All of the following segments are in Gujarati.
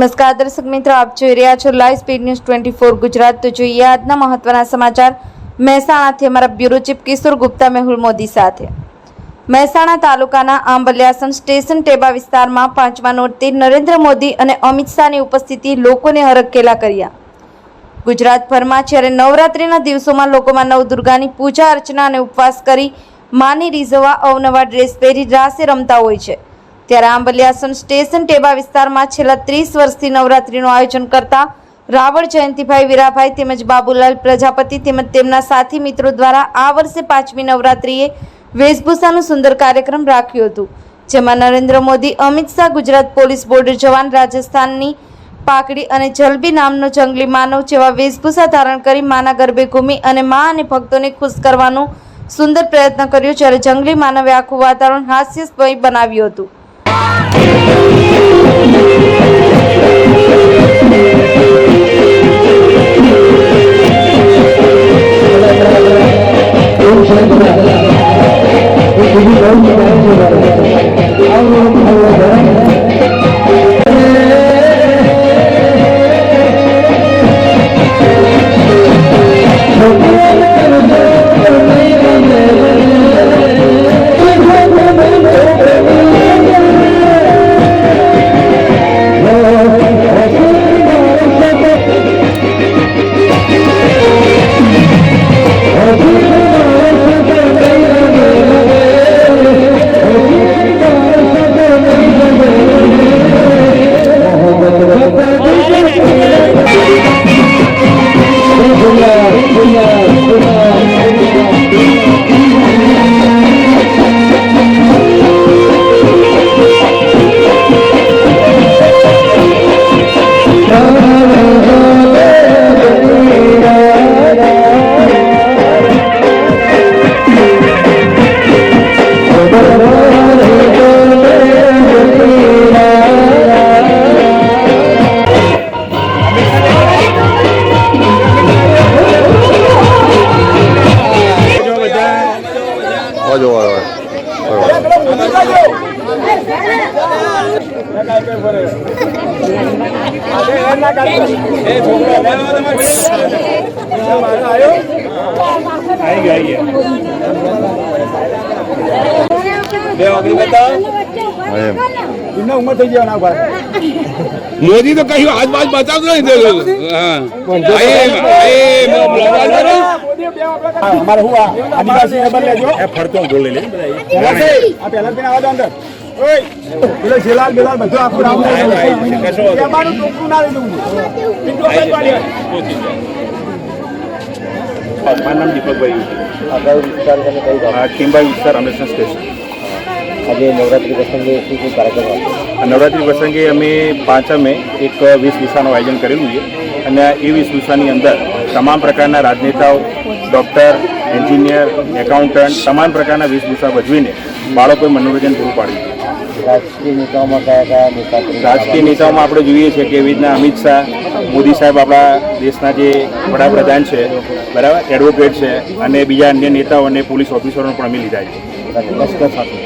નમસ્કાર દર્શક મિત્રો, આપ જોઈ રહ્યા છો લાઈવ સ્પીડ ન્યૂઝ 24 ગુજરાત। તો જોઈએ આજના મહત્વના સમાચાર મહેસાણાથી અમારા બ્યુરો ચીફ કિશોર ગુપ્તા મેહુલ મોદી સાથે। મહેસાણા તાલુકાના આંબલિયાસણ સ્ટેશન ટેબા વિસ્તારમાં 5મા નોટથી નરેન્દ્ર મોદી અને અમિત શાહની ઉપસ્થિતિ લોકોને હરખેલા કર્યા। ગુજરાતભરમાં જ્યારે નવરાત્રિના દિવસોમાં લોકોમાં નવદુર્ગાની પૂજા અર્ચના અને ઉપવાસ કરી માની રીઝવવા અવનવા ડ્રેસ પહેરી રાસે રમતા હોય છે, ત્યારે આંબલિયાસણ સ્ટેશન ટેબા વિસ્તારમાં છેલ્લા 30 વર્ષથી નવરાત્રીનું આયોજન કરતા રાવળ જયંતિભાઈ વીરાભાઈ તેમજ બાબુલાલ પ્રજાપતિ તેમજ તેમના સાથી મિત્રો દ્વારા આ વર્ષે 5મી નવરાત્રિએ વેશભૂષાનું સુંદર કાર્યક્રમ રાખ્યું હતું, જેમાં નરેન્દ્ર મોદી, અમિત શાહ, ગુજરાત પોલીસ બોર્ડર જવાન, રાજસ્થાનની પાકડી અને જલબી નામનો જંગલી માનવ જેવા વેશભૂષા ધારણ કરી માના ગરબે ઘૂમી અને મા અને ભક્તોને ખુશ કરવાનો સુંદર પ્રયત્ન કર્યો, જ્યારે જંગલી માનવે આખું વાતાવરણ હાસ્યાસ્પદ બનાવ્યું હતું। मोदी तो कहीं आज बात बता दो हमारा हुआ आदिवासी नंबर ले जो फड़तो बोल ले पहला दिन आवा दो अंदर ओए बोले झेलाल बेलाल બધું આખું રામ ને અમારું ટોકું ના લઈ દઉં ઇન્ટો કઈ પાડી મારું નામ દીપકભાઈ આગળ વિસ્તાર અને કઈ ગામ ટીમભાઈ વિસ્તાર અમરેશન સ્ટેશન। આજે નવરાત્રી પ્રસંગે શું કાર્યક્રમ નવરાત્રી પ્રસંગે અમે 5મે એક વેશભૂષાનું આયોજન કરેલું છે અને એ વેશભૂષાની અંદર તમામ પ્રકારના રાજનેતાઓ, ડૉક્ટર, એન્જિનિયર, એકાઉન્ટન્ટ તમામ પ્રકારના વેશભૂષા ભજવીને બાળકોએ મનોરંજન પૂરું પાડ્યું। રાજકીય નેતાઓમાં કયા નેતા? રાજકીય નેતાઓમાં આપણે જોઈએ છે કે એવી રીતના અમિત શાહ, મોદી સાહેબ આપણા દેશના જે વડાપ્રધાન છે, બરાબર, એડવોકેટ છે અને બીજા અન્ય નેતાઓ અને પોલીસ ઓફિસરોને પણ અમે લીધા છે લશ્કર સાથે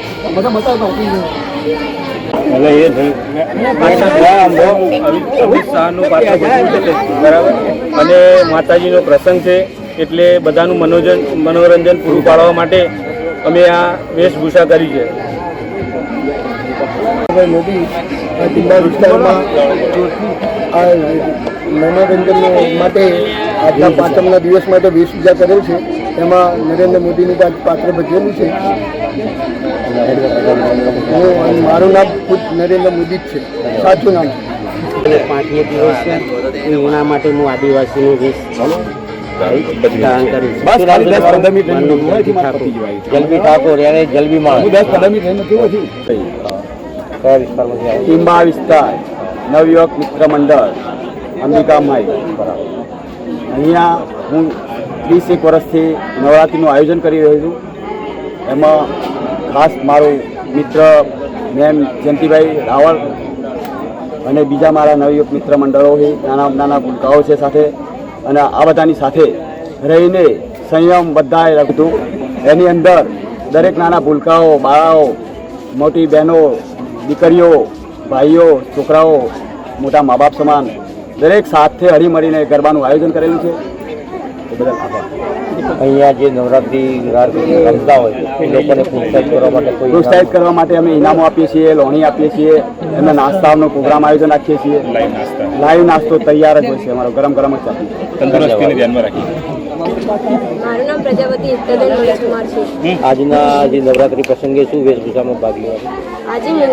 એટલે એ અમિત શાહનું પાત્ર બરાબર અને માતાજીનો પ્રસંગ છે એટલે બધાનું મનોરંજન પૂરું પાડવા માટે અમે આ વેશભૂષા કરી છે। મોદી ટીમ્બા વિસ્તારમાં મનોરંજન માટે આજના 5મના દિવસ માટે વેશભૂષા કરેલ છે, એમાં નરેન્દ્ર મોદીનું પાત્ર ભજવેલું છે। મારું નામ ખુદ નરેન્દ્ર મોદી જ છે, સાચું નામ છે। 5મી દિવસ છે એના માટે હું આદિવાસીનું વેશ જલબી ઠાકોર યારે જલબી માળ ટીમ્બા વિસ્તાર નવયુવક મિત્ર મંડળ અંબિકામાઈ અહીંયા હું 30 વર્ષથી નવરાત્રિનું આયોજન કરી રહ્યો છું। એમાં ખાસ મારું મિત્ર મેમ જયંતિભાઈ રાવળ અને બીજા મારા નવયુવક મિત્ર મંડળો છે, નાના નાના ભૂલકાઓ છે સાથે, અને આ બધાની સાથે રહીને સંયમ બધાએ રાખ્યું। એની અંદર દરેક નાના ભૂલકાઓ, બાળાઓ, મોટી બહેનો, દીકરીઓ, ભાઈઓ, છોકરાઓ મોટા મા બાપ સમાન દરેક સાથે હળીમળીને ગરબાનું આયોજન કરેલું છે. એ બદલ આભાર. અહીંયા જે નવરાત્રી રમતા હોય એ લોકોને પ્રોત્સાહિત કરવા માટે પ્રોત્સાહિત કરવા માટે અમે ઇનામો આપીએ છીએ, લોણી આપીએ છીએ, એમના નાસ્તાનો પ્રોગ્રામ આયોજન રાખીએ છીએ. લાઈવ નાસ્તો તૈયાર જ હોય છે અમારો, ગરમ ગરમ જ ચાલુ. તંદુરસ્તીને ધ્યાનમાં રાખી મારું નામ પ્રજાપતિ હિતલબેન મહેશકુમાર છે. આજના જે નવરાત્રી પ્રસંગે શું વેશભૂષામાં ભાગ લેવાનો? આજે મેં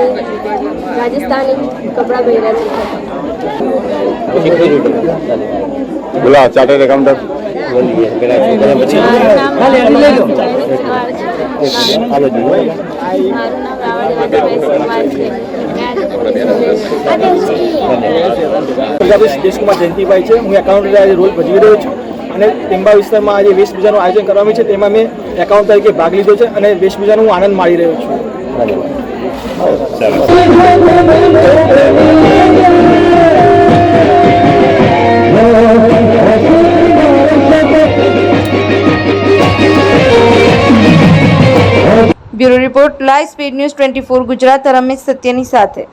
રાજસ્થાની કપડાં પહેર્યા છે. પછી કઈ રીતે બોલો ચાર્ટર્ડ એકાઉન્ટન્ટ બોલીએ પેલા પછી હાલો જોઈએ. મારું નામ રાવણ મહેશકુમાર છે. પ્રજાપતિ દેશકુમાર જયંતિભાઈ છે. હું એકાઉન્ટ રોલ ભજવી રહ્યો છું અને ટેમ્બા વિસ્તારમાં આજે વેશભૂષાનું આયોજન કરવામાં છે તેમાં મેં એકાઉન્ટ તરીકે ભાગ લીધો છે અને વેશભૂષાનો હું આનંદ માણી રહ્યો છું. Bureau report, live speed news 24 Gujarat. Ramesh સત્યની સાથે.